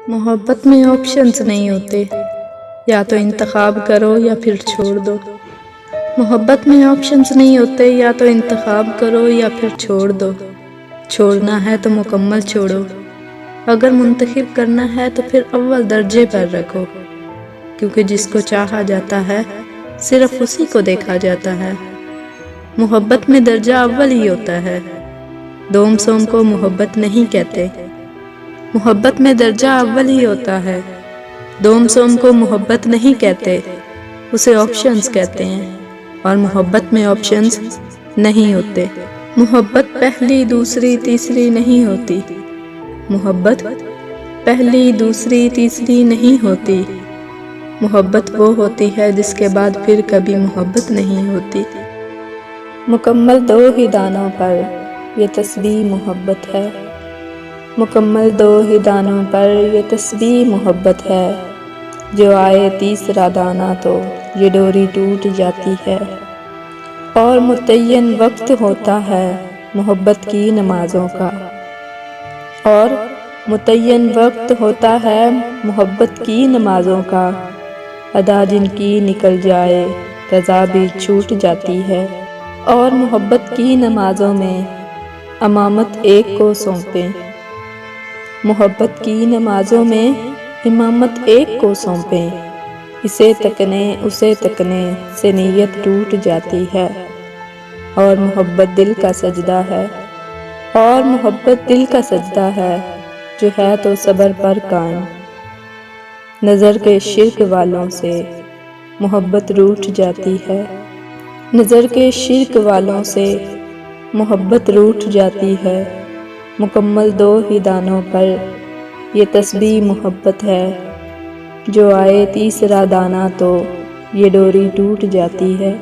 मोहब्बत में ऑप्शंस नहीं होते, या तो इंतखाब करो या फिर छोड़ दो। मोहब्बत में ऑप्शंस नहीं होते, या तो इंतखाब करो या फिर छोड़ दो। छोड़ना है तो मुकम्मल छोड़ो, अगर मुंतखब करना है तो फिर अव्वल दर्जे पर रखो, क्योंकि जिसको चाहा जाता है सिर्फ उसी को देखा जाता है। मोहब्बत में दर्जा अव्वल ही होता है, दोम सोम को मोहब्बत नहीं कहते। मोहब्बत में दर्जा अव्वल ही होता है, दोम सोम को मोहब्बत नहीं कहते, उसे ऑप्शंस कहते हैं, और मोहब्बत में ऑप्शंस नहीं होते। मोहब्बत पहली दूसरी तीसरी नहीं होती, मोहब्बत पहली दूसरी तीसरी नहीं होती। मोहब्बत वो होती है जिसके बाद फिर कभी मोहब्बत नहीं होती। मुकम्मल दो ही दानों पर ये तस्बीह मोहब्बत है, मुकम्मल दो ही दानों पर ये तस्बीह मोहब्बत है। जो आए तीसरा दाना तो ये डोरी टूट जाती है। और मुतय्यन वक्त होता है मोहब्बत की नमाज़ों का, और मुतय्यन वक्त होता है मोहब्बत की नमाज़ों का। अदा जिनकी निकल जाए रज़ा भी छूट जाती है। और मोहब्बत की नमाज़ों में इमामत एक को सौंपें, मोहब्बत की नमाज़ों में इमामत एक को सौंपें। इसे तकने उसे तकने से नीयत टूट जाती है। और मोहब्बत दिल का सजदा है, और मोहब्बत दिल का सजदा है, जो है तो सब्र पर कायम। नज़र के शिर्क वालों से मोहब्बत रूठ जाती है, नज़र के शिर्क वालों से मोहब्बत रूठ जाती है। मुकम्मल दो ही दानों पर ये तस्बीह मोहब्बत है। जो आए तीसरा दाना तो ये डोरी टूट जाती है।